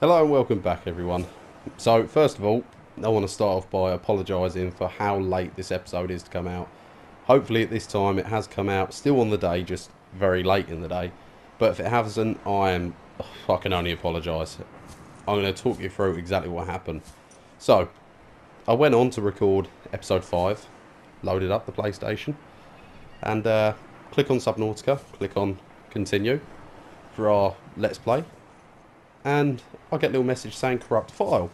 Hello and welcome back everyone. So first of all, I want to start off by apologising for how late this episode is to come out. Hopefully at this time it has come out still on the day, just very late in the day. But if it hasn't, I can only apologise. I'm going to talk you through exactly what happened. So, I went on to record episode 5, loaded up the PlayStation, and click on Subnautica, click on continue for our Let's Play. And I get a little message saying corrupt file.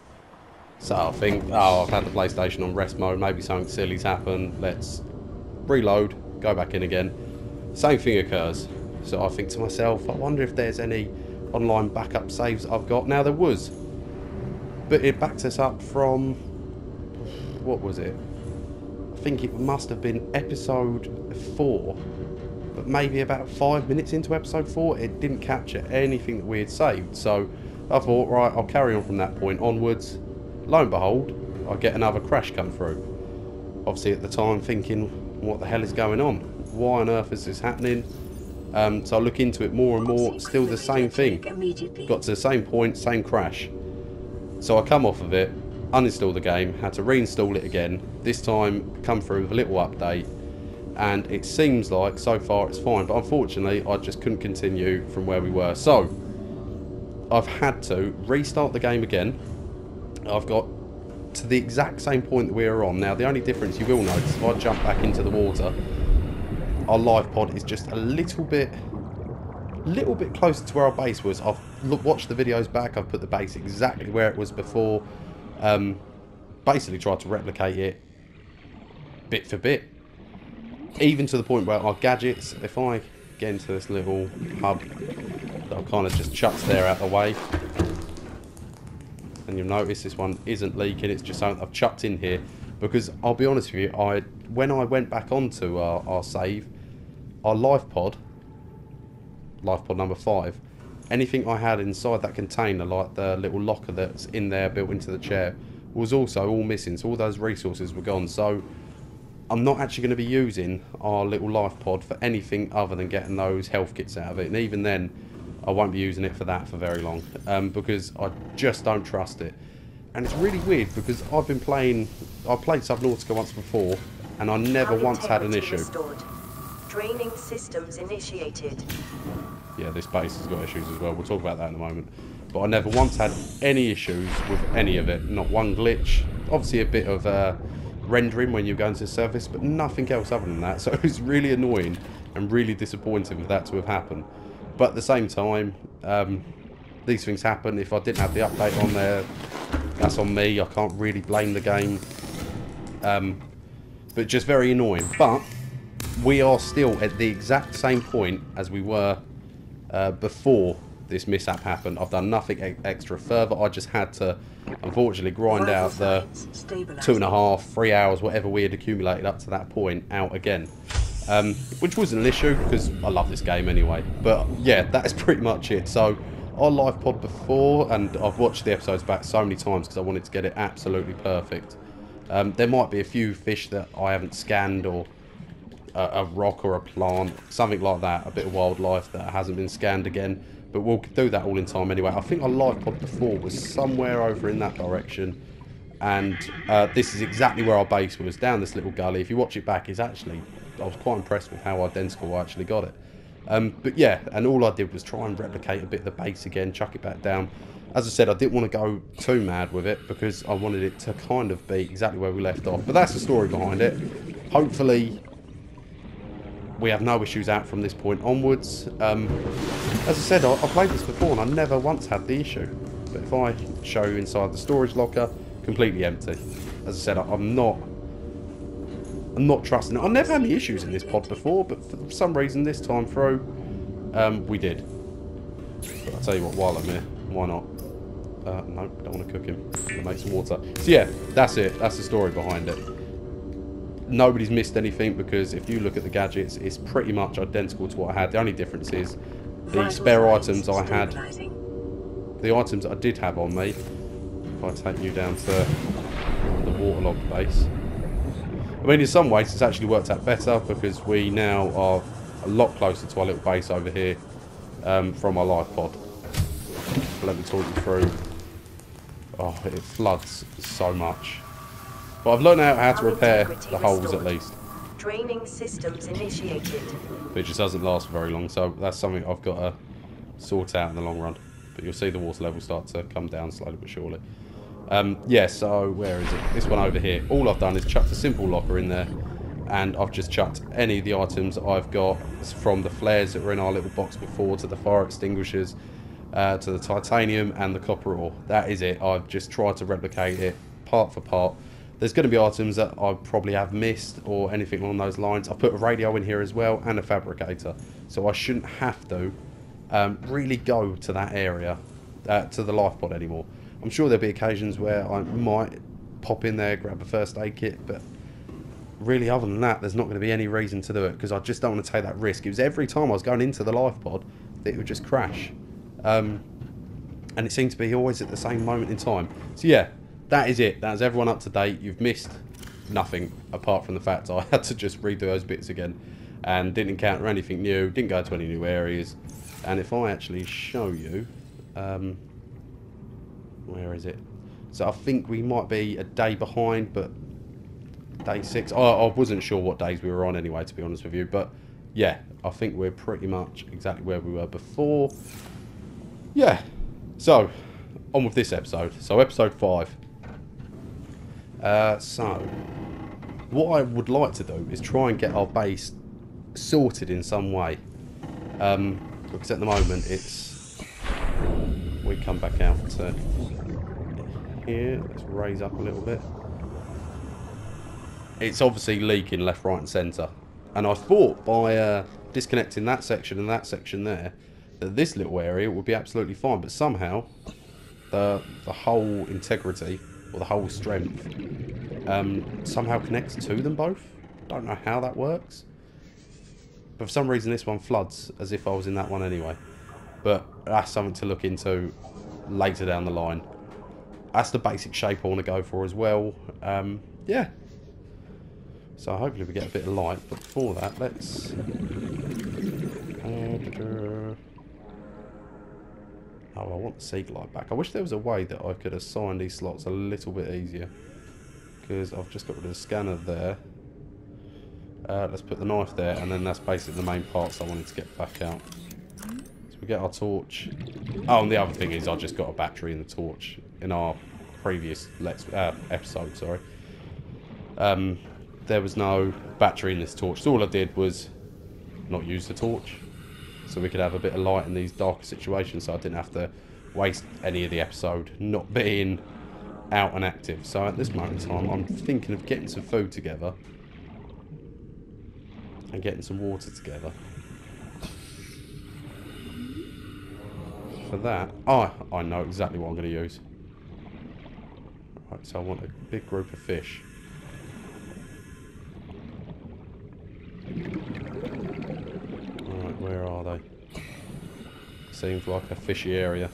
So I think, oh, I've had the PlayStation on rest mode, maybe something silly's happened, let's reload, go back in again. Same thing occurs. So I think to myself, I wonder if there's any online backup saves I've got. Now there was, but it backed us up from, what was it? I think it must have been episode 4. But maybe about 5 minutes into episode 4, it didn't capture anything that we had saved. So I thought, right, I'll carry on from that point onwards. Lo and behold, I get another crash come through. Obviously at the time thinking, what the hell is going on? Why on earth is this happening? So I look into it more and more, still the same thing. Got to the same point, same crash. So I come off of it, uninstall the game, had to reinstall it again. This time come through with a little update. And it seems like so far it's fine, but unfortunately I just couldn't continue from where we were. So I've had to restart the game again. I've got to the exact same point that we were on. Now the only difference you will notice, if I jump back into the water, our life pod is just a little bit closer to where our base was. I've watched the videos back, I've put the base exactly where it was before. Basically tried to replicate it bit for bit. Even to the point where our gadgets, if I get into this little hub that I've kind of just chucked there out of the way, and you'll notice this one isn't leaking, it's just something I've chucked in here, because I'll be honest with you, when I went back onto our save, our life pod number 5, anything I had inside that container, like the little locker that's in there built into the chair, was also all missing, so all those resources were gone. So I'm not actually going to be using our little life pod for anything other than getting those health kits out of it. And even then, I won't be using it for that for very long. Because I just don't trust it. And it's really weird because I played Subnautica once before, and I never once had an issue. Draining systems initiated. Yeah, this base has got issues as well. We'll talk about that in a moment. But I never once had any issues with any of it. Not one glitch. Obviously a bit of rendering when you go into the surface, but nothing else other than that. So it was really annoying and really disappointing for that to have happened. But at the same time, these things happen. If I didn't have the update on there, that's on me. I can't really blame the game. But just very annoying. But we are still at the exact same point as we were before this mishap happened. I've done nothing extra further. I just had to, unfortunately, grind out the 2.5, 3 hours, whatever we had accumulated up to that point, out again. Which wasn't an issue, because I love this game anyway. But yeah, that is pretty much it. So our life pod before, and I've watched the episodes back so many times because I wanted to get it absolutely perfect. There might be a few fish that I haven't scanned, or a rock or a plant, something like that, a bit of wildlife that hasn't been scanned again. But we'll do that all in time anyway. I think our life pod before was somewhere over in that direction. And this is exactly where our base was, down this little gully. If you watch it back, it's actually, I was quite impressed with how identical I actually got it. But yeah, and all I did was try and replicate a bit of the base again, chuck it back down. As I said, I didn't want to go too mad with it because I wanted it to kind of be exactly where we left off. But that's the story behind it. Hopefully we have no issues out from this point onwards. As I said, I played this before and I never once had the issue. But if I show you inside the storage locker, completely empty. As I said, I'm not trusting it. I've never had any issues in this pod before, but for some reason this time through, we did. But I'll tell you what, while I'm here, why not? No, don't want to cook him. I'm going to make some water. So yeah, that's it. That's the story behind it. Nobody's missed anything because if you look at the gadgets, it's pretty much identical to what I had. The only difference is the spare items I had, the items that I did have on me. If I take you down to the waterlogged base, I mean, in some ways it's actually worked out better because we now are a lot closer to our little base over here from our life pod. Let me talk you through Oh, it floods so much. But I've learned out how to repair the holes at least. Draining systems initiated. But it just doesn't last very long, so that's something I've got to sort out in the long run. But you'll see the water level start to come down slowly but surely. Yeah, so where is it? This one over here. All I've done is chucked a simple locker in there, and I've just chucked any of the items that I've got, from the flares that were in our little box before, to the fire extinguishers, to the titanium and the copper ore. That is it. I've just tried to replicate it part for part. There's going to be items that I probably have missed or anything along those lines. I've put a radio in here as well and a fabricator, so I shouldn't have to really go to that area, to the life pod anymore. I'm sure there'll be occasions where I might pop in there, grab a first aid kit, but really other than that, there's not going to be any reason to do it, because I just don't want to take that risk. It was every time I was going into the life pod that it would just crash. And it seemed to be always at the same moment in time. So yeah, that is it. That's everyone up to date. You've missed nothing apart from the fact I had to just redo those bits again and didn't encounter anything new, didn't go to any new areas. And if I actually show you, where is it? So I think we might be a day behind, but day 6. I wasn't sure what days we were on anyway, to be honest with you. But yeah, I think we're pretty much exactly where we were before. Yeah. So, on with this episode. So, episode 5. So, what I would like to do is try and get our base sorted in some way. Because at the moment it's... We come back out to here. Let's raise up a little bit. It's obviously leaking left, right and centre. And I thought by disconnecting that section and that section there, that this little area would be absolutely fine. But somehow, the whole integrity, or the whole strength, somehow connects to them both. Don't know how that works. But for some reason this one floods as if I was in that one anyway. But that's something to look into later down the line. That's the basic shape I want to go for as well. Yeah. So hopefully we get a bit of light. But before that, let's... Oh, I want the seed light back. I wish there was a way that I could assign these slots a little bit easier. Because I've just got rid of the scanner there. Let's put the knife there, and then that's basically the main parts I wanted to get back out. So we get our torch. Oh, and the other thing is I just got a battery in the torch in our previous episode, sorry. There was no battery in this torch, so all I did was not use the torch, so we could have a bit of light in these darker situations, so I didn't have to waste any of the episode not being out and active. So at this moment in time, I'm thinking of getting some food together and getting some water together. For that, I know exactly what I'm going to use. Right, so I want a big group of fish. Alright, where are they? Seems like a fishy area.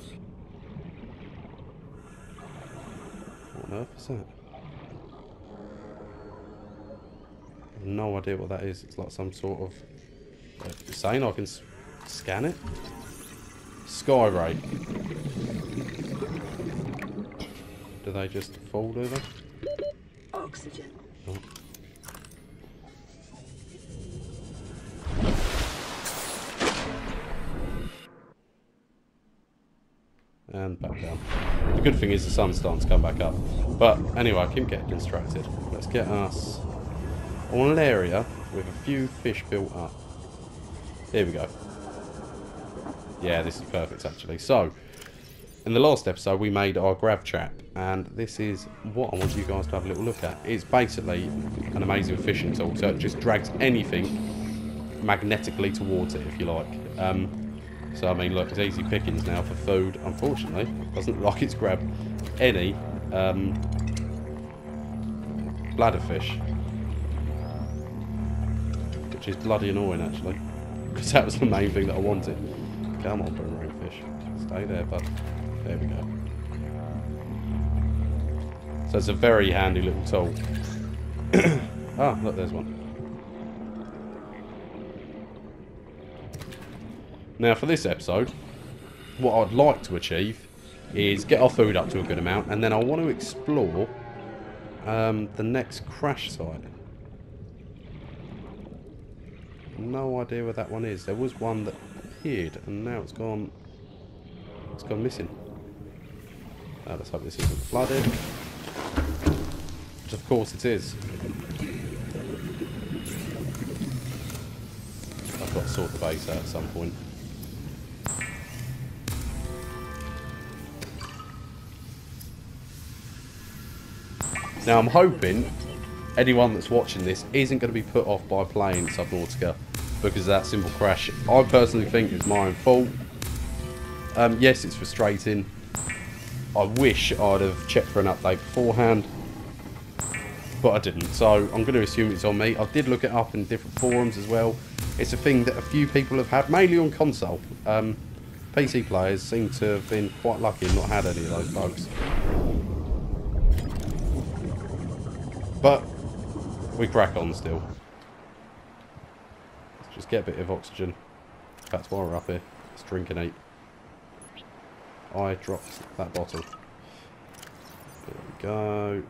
What on earth is that? I have no idea what that is. It's like some sort of... saying I can scan it? Sky ray. Do they just fall, do they? Oxygen. Oh. And back down. The good thing is the sun's starting to come back up. But anyway, I keep getting distracted. Let's get us on an area with a few fish built up. Here we go. Yeah, this is perfect actually. So, in the last episode we made our grav trap, and this is what I want you guys to have a little look at. It's basically an amazing fishing tool, so it just drags anything magnetically towards it, if you like. So I mean, look, it's easy pickings now for food. Unfortunately, it doesn't look like it's grabbed any bladderfish, which is bloody annoying actually, because that was the main thing that I wanted. Come on, boomerang fish, stay there, bud. There we go. So it's a very handy little tool. Ah, look, there's one. Now for this episode, what I'd like to achieve is get our food up to a good amount, and then I want to explore the next crash site. No idea where that one is. There was one that appeared, and now it's gone missing. Let's hope this isn't flooded. Which of course it is. I've got to sort the base out at some point. Now I'm hoping anyone that's watching this isn't going to be put off by playing Subnautica because of that simple crash. I personally think it's my own fault. Yes, it's frustrating. I wish I'd have checked for an update beforehand, but I didn't. So I'm going to assume it's on me. I did look it up in different forums as well. It's a thing that a few people have had, mainly on console. PC players seem to have been quite lucky and not had any of those bugs. But we crack on still. Let's just get a bit of oxygen. That's why we're up here. Let's drink and eat. I dropped that bottle. There we go.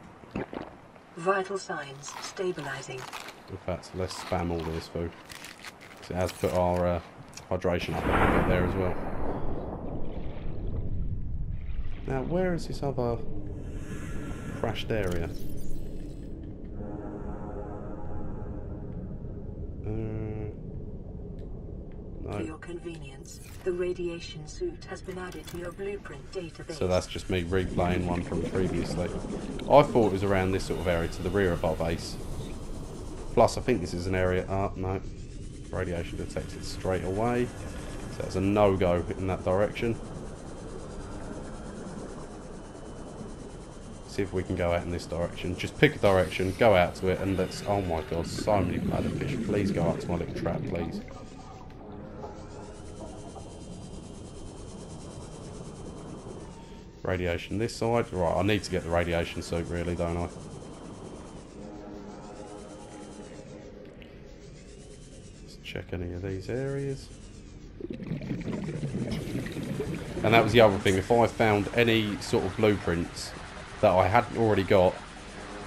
Vital signs stabilizing. In fact, let's spam all this food. Because it has put our hydration up a little bit there as well. Now, where is this other crashed area? No. For your convenience, the radiation suit has been added to your blueprint database. So that's just me replaying one from previously. I thought it was around this sort of area to the rear of our base. Plus, I think this is an area... no. Radiation detected straight away. So that's a no-go in that direction. See if we can go out in this direction. Just pick a direction, go out to it, and let's... Oh my god, so many bladderfish. Please go up to my little trap, please. Radiation this side. Right, I need to get the radiation suit, really, don't I? Let's check any of these areas. And that was the other thing. If I found any sort of blueprints that I hadn't already got,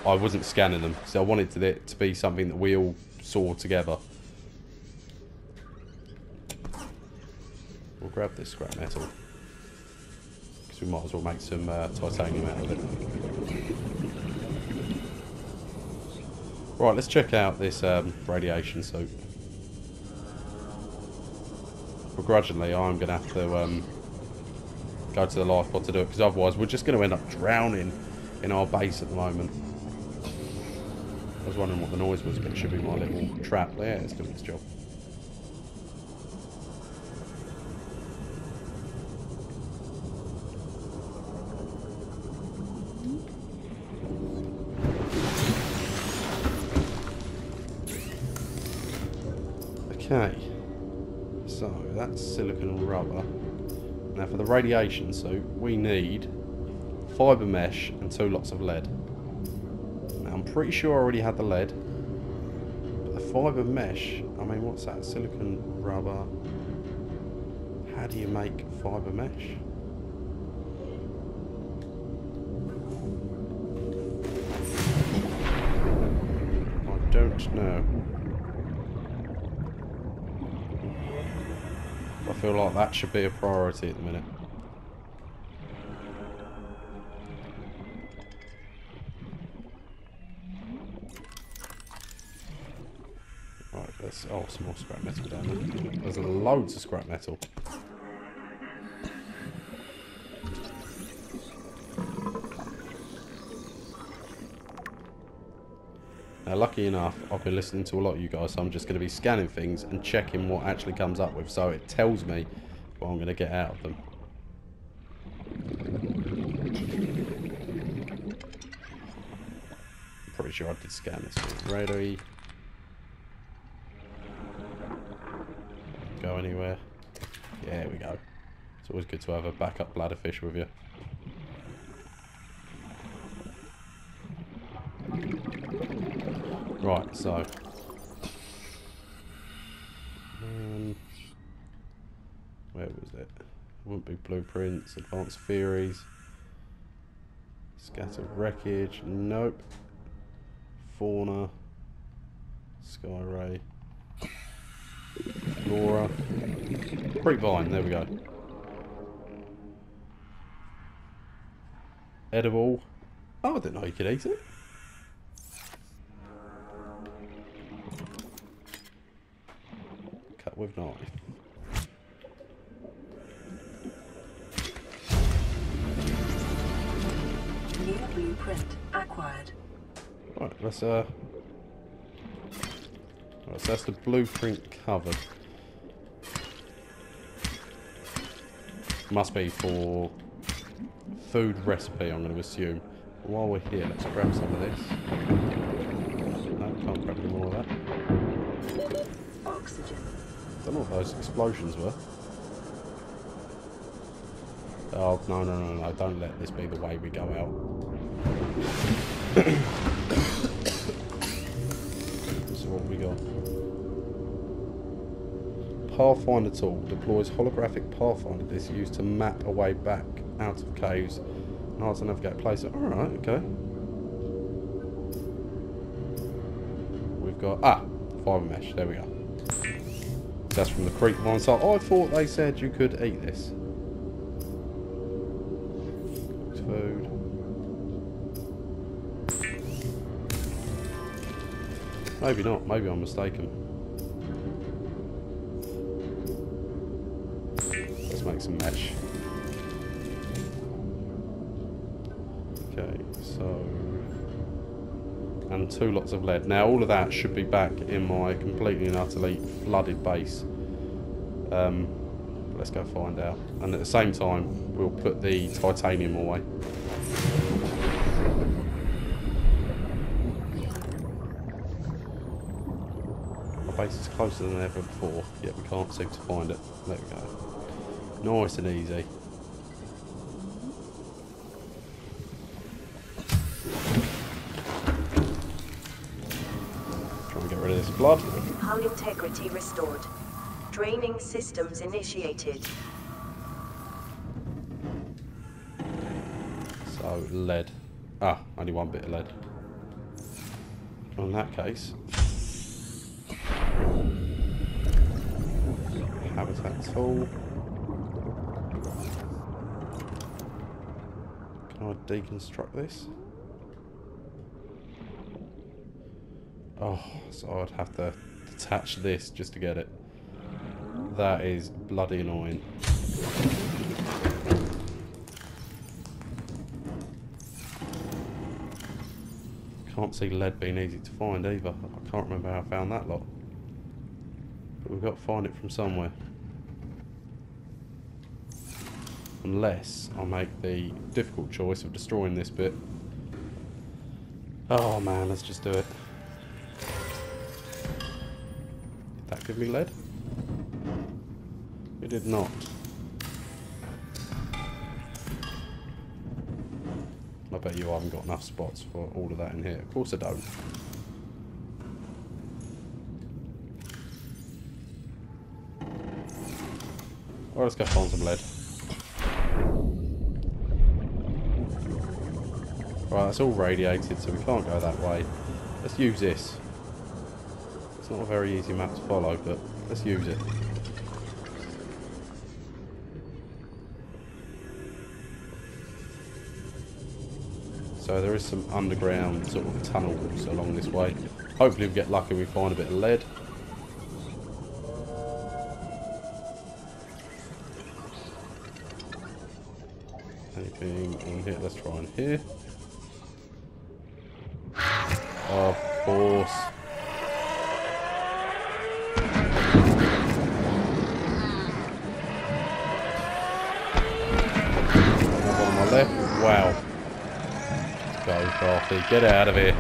I wasn't scanning them. So I wanted it to be something that we all saw together. We'll grab this scrap metal. We might as well make some titanium out of it. Right, let's check out this radiation suit. Begrudgingly, I'm going to have to go to the life pod to do it, because otherwise we're just going to end up drowning in our base at the moment. I was wondering what the noise was, but it should be my little trap. Yeah, it's doing its job. Okay, so that's silicon rubber. Now for the radiation suit, we need fibre mesh and 2 lots of lead. Now I'm pretty sure I already had the lead, but the fibre mesh, I mean, what's that? Silicon rubber. How do you make fibre mesh? I don't know. I feel like that should be a priority at the minute. Right, there's some more scrap metal down there. There's loads of scrap metal. Now, lucky enough, I've been listening to a lot of you guys, so I'm just going to be scanning things and checking what actually comes up with, so it tells me what I'm going to get out of them. I'm pretty sure I did scan this one. Ready? Go anywhere? Yeah, there we go. It's always good to have a backup bladderfish with you. Right, so where was it? Wouldn't be blueprints, advanced theories. Scattered wreckage, nope. Fauna. Sky ray. Flora. Creepvine, there we go. Edible. Oh, I didn't know you could eat it. Cut with knife. New blueprint acquired. Right, let's right, so that's the blueprint covered. Must be for food recipe, I'm going to assume. But while we're here, let's grab some of this. No, can't grab any more of that. Oxygen. Don't know what those explosions were. Oh, no, no, no, no. Don't let this be the way we go out. So what have we got? Pathfinder tool. Deploys holographic pathfinder disc used to map a way back out of caves. And hard to navigate places. Alright, okay. We've got... Ah! Fiber mesh. There we go. That's from the creepvine. So I thought they said you could eat this. Food. Maybe not. Maybe I'm mistaken. Let's make some mesh. Okay, so... And 2 lots of lead. Now all of that should be back in my completely and utterly flooded base. Let's go find out. And at the same time, we'll put the titanium away. My base is closer than ever before, yet we can't seem to find it. There we go. Nice and easy. Try and get rid of this blood. Hull integrity restored. Draining systems initiated. So, lead. Ah, only 1 bit of lead. In that case... Habitat tool. Can I deconstruct this? Oh, so I'd have to detach this just to get it. That is bloody annoying. Can't see lead being easy to find either. I can't remember how I found that lot. But we've got to find it from somewhere. Unless I make the difficult choice of destroying this bit. Oh man, let's just do it. Did that give me lead? It did not. I bet you I haven't got enough spots for all of that in here. Of course I don't. Well, let's go find some lead. Right, it's all radiated, so we can't go that way. Let's use this. It's not a very easy map to follow, but let's use it. So there is some underground sort of tunnels along this way. Hopefully if we get lucky we find a bit of lead. Anything in here? Let's try in here. Of course. Another one on my left. Wow. Let's go, Garthy. Get out of here.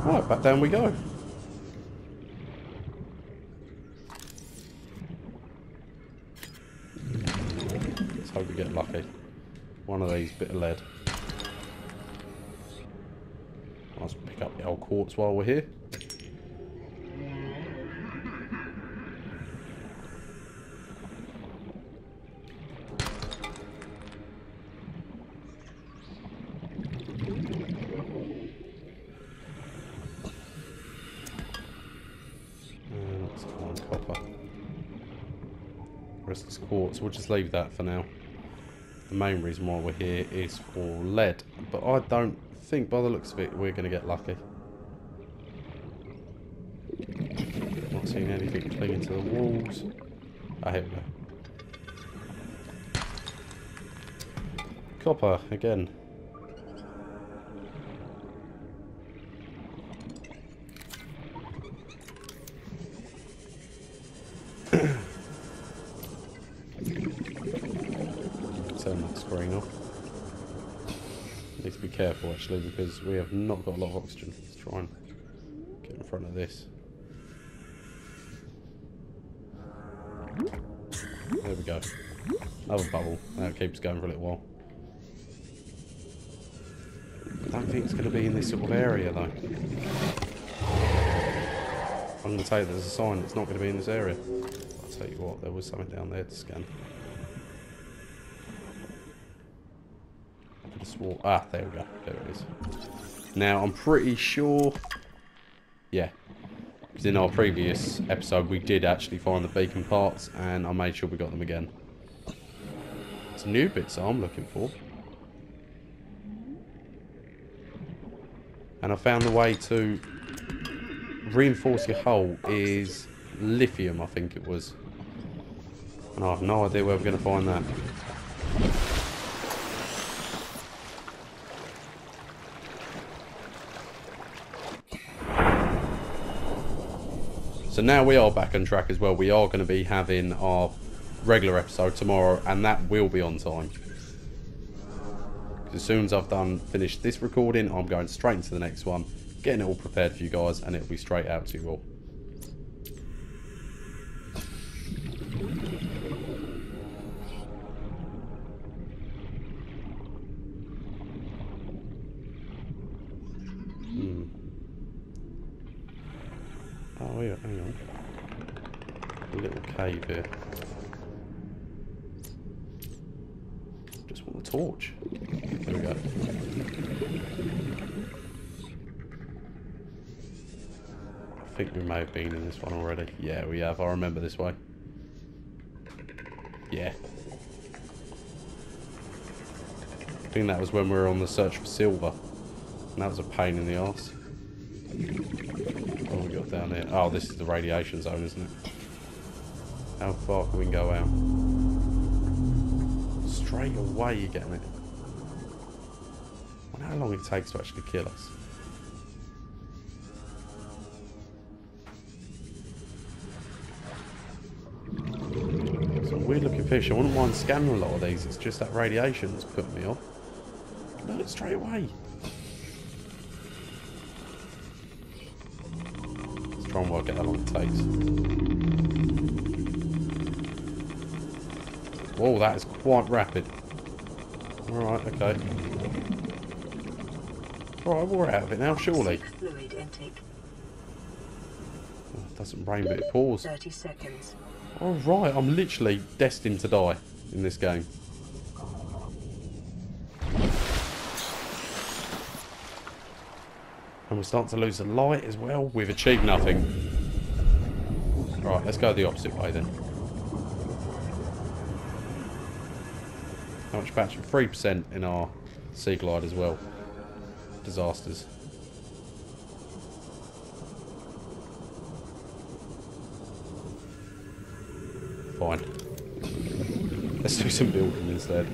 Right, back down we go. Let's hope we get lucky. One of these, bit of lead. Let's pick up the old quartz while we're here. rest is quartz. We'll just leave that for now. The main reason why we're here is for lead. But I don't think, by the looks of it, we're going to get lucky. Not seeing anything clinging to the walls. Ah, here we go. Copper, again. Turn that screen off. Need to be careful actually because we have not got a lot of oxygen. Let's try and get in front of this. There we go. Another bubble. That keeps going for a little while. I don't think it's going to be in this sort of area though. I'm going to tell you there's a sign it's not going to be in this area. I'll tell you what, there was something down there to scan. I could have swore. Ah, there we go. There it is. Now, I'm pretty sure... Yeah. Because in our previous episode, we did actually find the beacon parts, and I made sure we got them again. It's new bits I'm looking for. And I found the way to reinforce your hull is lithium, I think it was. And I have no idea where we're going to find that. So now we are back on track as well. We are going to be having our regular episode tomorrow, and that will be on time. As soon as I've finished this recording, I'm going straight into the next one, getting it all prepared for you guys, and it'll be straight out to you all. Oh, yeah, hang on. A little cave here. Just want a torch. There we go. I think we may have been in this one already. Yeah, we have. I remember this way. Yeah. I think that was when we were on the search for silver. And that was a pain in the arse. What have we got down here? Oh, this is the radiation zone, isn't it? How far can we go out? Straight away you're getting it. I wonder how long it takes to actually kill us. Some weird looking fish. I wouldn't mind scanning a lot of these. It's just that radiation that's putting me off. Look, straight away. Let's try and work out how long it takes. Whoa, that is quite rapid. Alright, okay. Alright, we're out of it now, surely. Fluid intake. Oh, it doesn't rain, but it pours. 30 seconds. Alright, I'm literally destined to die in this game. And we're starting to lose the light as well. We've achieved nothing. Alright, let's go the opposite way then. How much battery? 3% in our Sea Glide as well. Disasters. Fine. Let's do some building instead.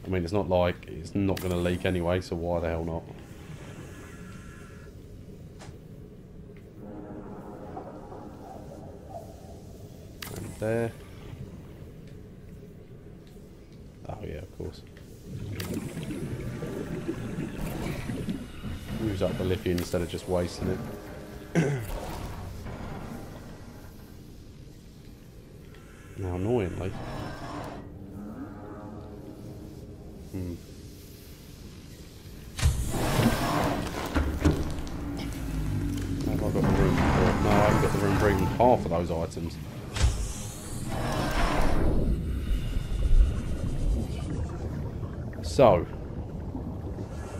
I mean, it's not like it's not going to leak anyway, so why the hell not? And there. Oh yeah, of course. Use up the lithium instead of just wasting it. Now, annoyingly... Have I got the room for it? No, I haven't got the room for even half of those items. So,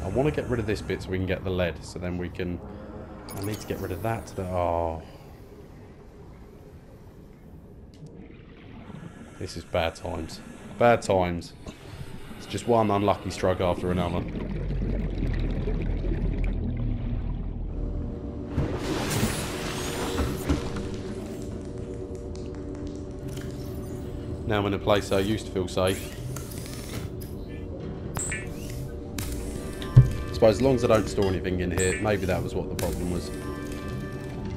I want to get rid of this bit so we can get the lead. So then we can... I need to get rid of that. Oh. This is bad times. Bad times. It's just one unlucky stroke after another. Now I'm in a place I used to feel safe. I suppose as long as I don't store anything in here, maybe that was what the problem was.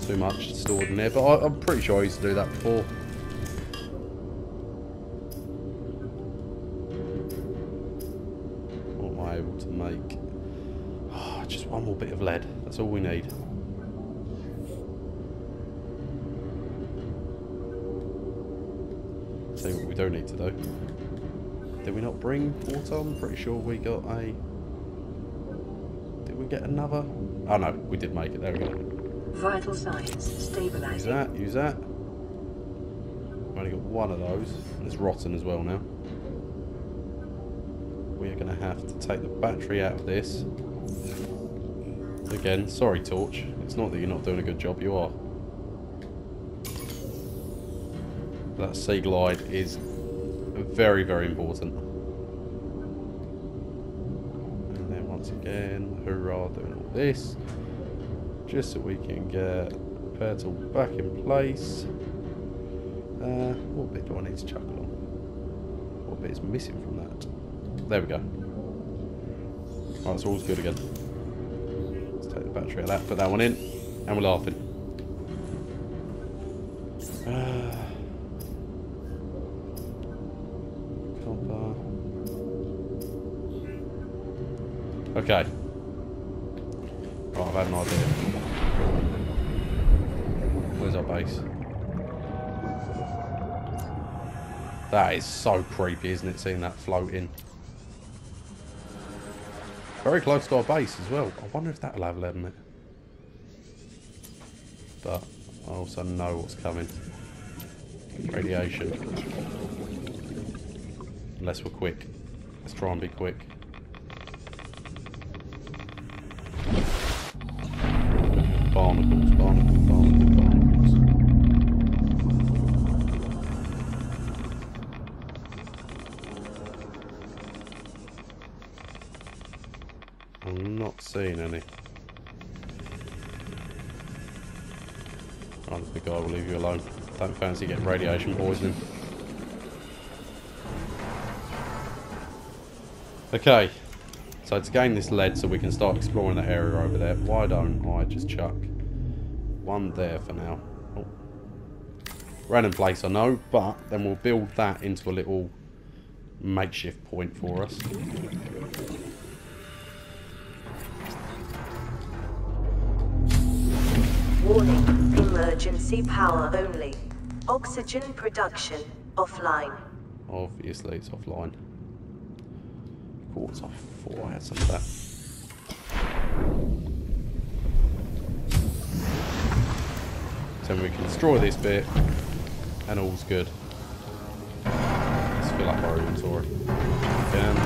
Too much stored in here, but I'm pretty sure I used to do that before. What am I able to make? Oh, just one more bit of lead. That's all we need. See what we do need to do. Did we not bring water? I'm pretty sure we got a... Did we get another? Oh no, we did make it. There we go. Vital signs stabilizing. Use that, use that. We've only got one of those. It's rotten as well now. We are going to have to take the battery out of this. Again, sorry Torch. It's not that you're not doing a good job, you are. That sea glide is very, very important. And then once again, hoorah, doing all this. Just so we can get the pedal back in place. What bit do I need to chuckle on? What bit is missing from that? There we go. Right, so all's good again. Let's take the battery out of that, put that one in, and we're laughing. Copper. Okay. Right, I've had an idea. Where's our base? That is so creepy, isn't it, seeing that floating? Very close to our base as well. I wonder if that'll have lead in it. But I also know what's coming. Radiation. Unless we're quick. Let's try and be quick. Barnacles, barnacles, barnacles, barnacles. I'm not seeing any. Oh, the big guy will leave you alone. Don't fancy getting radiation poisoning. Okay. So to gain this lead so we can start exploring that area over there, why don't I just chuck one there for now? Oh. Random place I know, but then we'll build that into a little makeshift point for us. Warning, emergency power only. Oxygen production offline. Obviously it's offline. Of course, I thought I had some of that. So we can destroy this bit and all's good. Let's fill up our inventory. Again.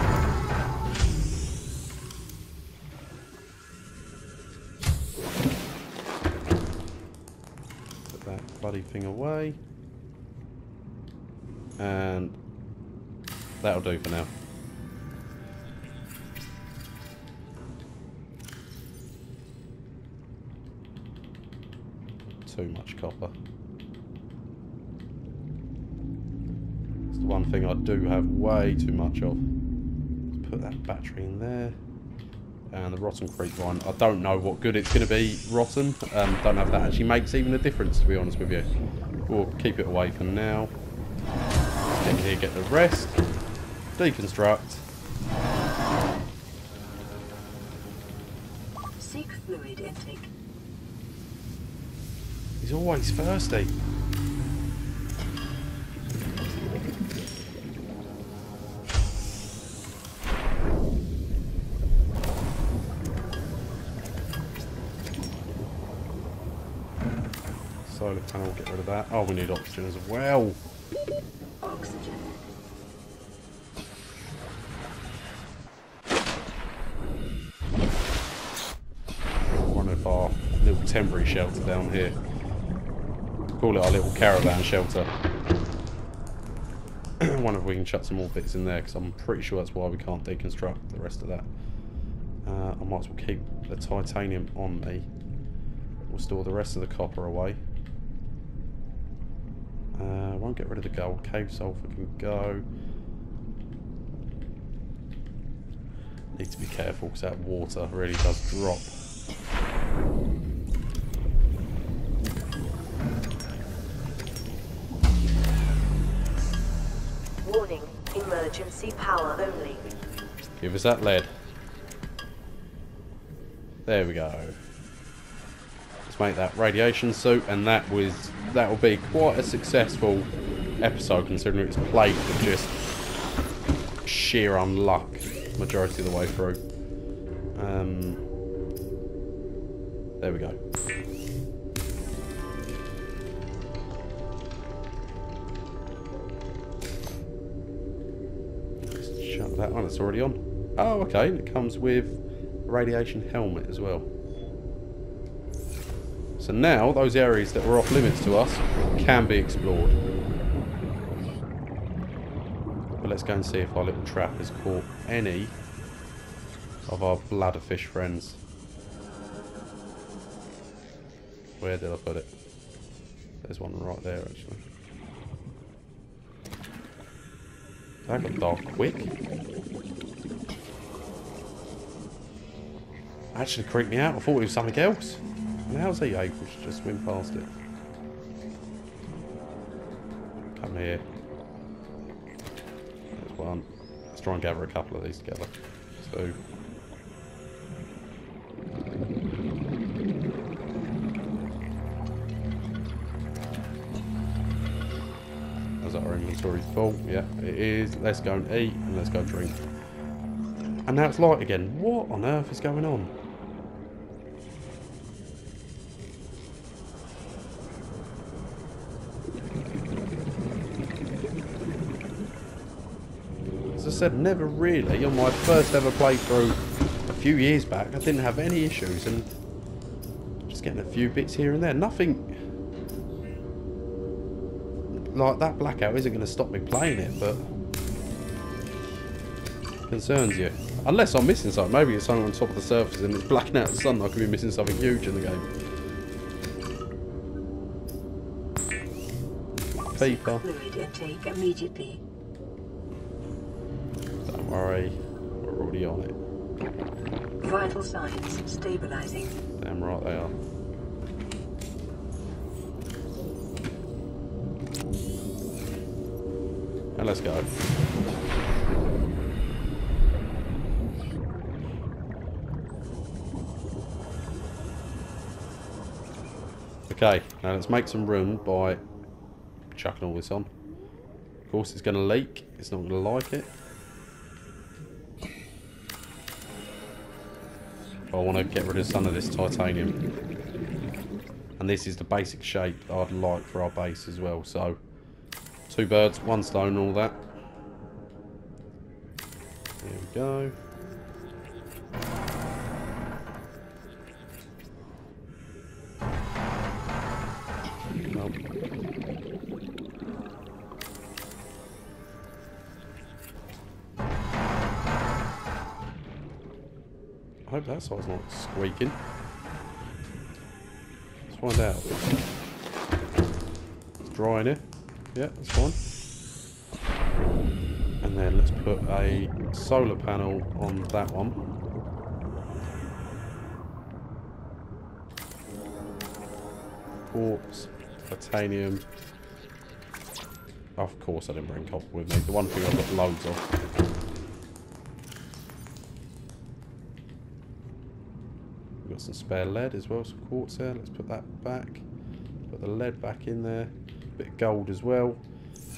Put that bloody thing away. And that'll do for now. Too much copper. It's the one thing I do have way too much of. Let's put that battery in there. And the Rotten Creek one, I don't know what good it's going to be rotten. Don't know if that actually makes even a difference, to be honest with you. We'll keep it away for now. Get in here, get the rest. Deconstruct. Seek fluid intake. He's always thirsty. Solar panel, get rid of that. Oh, we need oxygen as well. Oxygen. One of our little temporary shelter down here. Call it our little caravan shelter. wonder if we can chuck some more bits in there, because I'm pretty sure that's why we can't deconstruct the rest of that. I might as well keep the titanium on me. We'll store the rest of the copper away. Won't get rid of the gold. Cave sulfur can go. Need to be careful because that water really does drop. Warning, emergency power only. Give us that lead. There we go. Let's make that radiation suit, and that will be quite a successful episode considering it's plagued with just sheer unluck majority of the way through. There we go. Let's shut that one. It's already on. Oh, okay. And it comes with a radiation helmet as well. So now those areas that were off limits to us can be explored. But let's go and see if our little trap has caught any of our bladderfish friends. Where did I put it? There's one right there actually. That got dark quick. Actually creeped me out. I thought it was something else. And how's he able to just swim past it? Come here. There's one. Let's try and gather a couple of these together. Two. Is that our inventory full? Yeah, it is. Let's go and eat and let's go drink. And now it's light again. What on earth is going on? As I said, never really, on my first ever playthrough a few years back, I didn't have any issues, and just getting a few bits here and there. Nothing like that blackout isn't going to stop me playing it, but concerns you. Unless I'm missing something. Maybe it's something on top of the surface and it's blacking out the sun. I could be missing something huge in the game. Paper. Fluid intake immediately. Don't worry, we're already on it. Vital signs stabilizing. Damn right they are. And let's go. Okay, now let's make some room by chucking all this on. Of course it's going to leak, it's not going to like it. I want to get rid of some of this titanium. And this is the basic shape I'd like for our base as well, so 2 birds, 1 stone, all that. There we go. Nope. I hope that side's not squeaking. Let's find out. It's dry in here. Yeah, that's fine. And then let's put a solar panel on that one. Quartz, titanium. Of course I didn't bring copper with me. The one thing I've got loads of. We've got some spare lead as well, some quartz there. Let's put that back. Put the lead back in there. Bit of gold as well,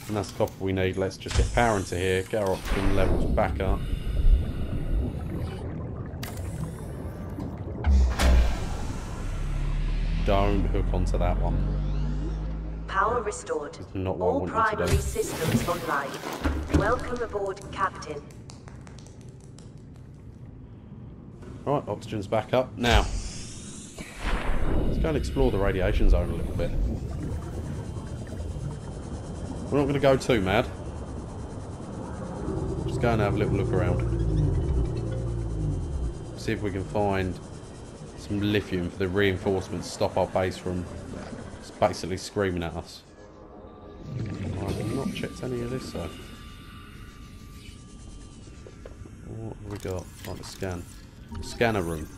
and that's the copper we need. Let's just get power into here, get our oxygen levels back up. Don't hook onto that one. Power restored. That's not what I All want you to primary do. systems online. Welcome aboard, Captain. Right, oxygen's back up. Now, let's go and explore the radiation zone a little bit. We're not going to go too mad. Let's go and have a little look around. See if we can find some lithium for the reinforcements to stop our base from basically screaming at us. I've not checked any of this though. What have we got? Right, the scan. Scanner room.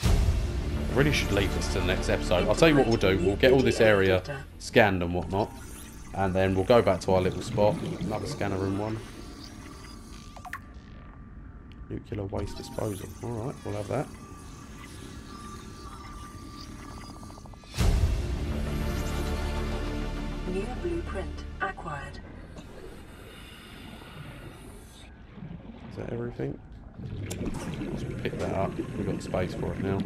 I really should leave this to the next episode. I'll tell you what we'll do. We'll get all this area scanned and whatnot. And then we'll go back to our little spot. Another scanner room one. Nuclear waste disposal. Alright, we'll have that. New blueprint acquired. Is that everything? Let's pick that up. We've got space for it now.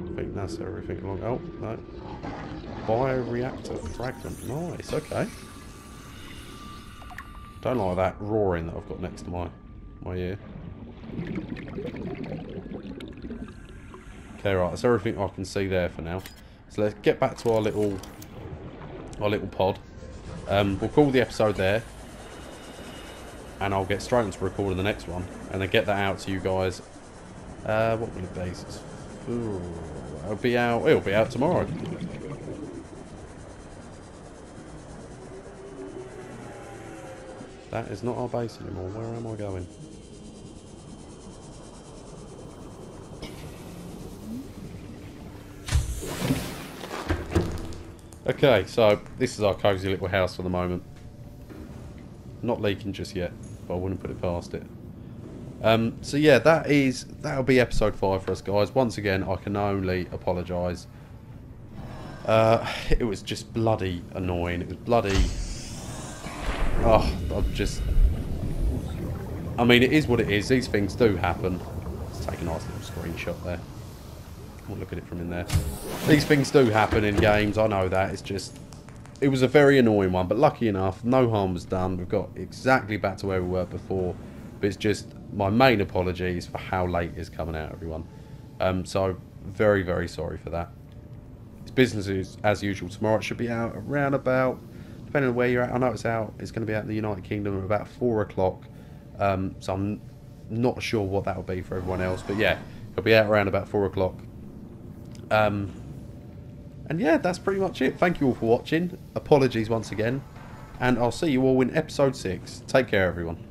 I think that's everything along. Oh, no. Bioreactor fragment. Nice, okay. Don't like that roaring that I've got next to my ear. Okay, right, that's everything I can see there for now. So let's get back to our little pod. We'll call the episode there, and I'll get straight into recording the next one, and then get that out to you guys. What will it be? Ooh, it'll be out tomorrow. That is not our base anymore. Where am I going? Okay, so this is our cosy little house for the moment. Not leaking just yet, but I wouldn't put it past it. So yeah, that'll be episode 5 for us, guys. Once again, I can only apologise. It was just bloody annoying. It was bloody... Oh, I mean, it is what it is. These things do happen. Let's take a nice little screenshot there. We'll look at it from in there. These things do happen in games. I know that. It's just... It was a very annoying one, but lucky enough, no harm was done. We've got exactly back to where we were before. But it's just my main apologies for how late it's coming out, everyone. So, very, very sorry for that. It's business as usual tomorrow. It should be out around about... Depending on where you're at, I know it's going to be out in the United Kingdom at about 4 o'clock. So I'm not sure what that will be for everyone else. But yeah, it'll be out around about 4 o'clock. And yeah, that's pretty much it. Thank you all for watching. Apologies once again. And I'll see you all in episode 6. Take care, everyone.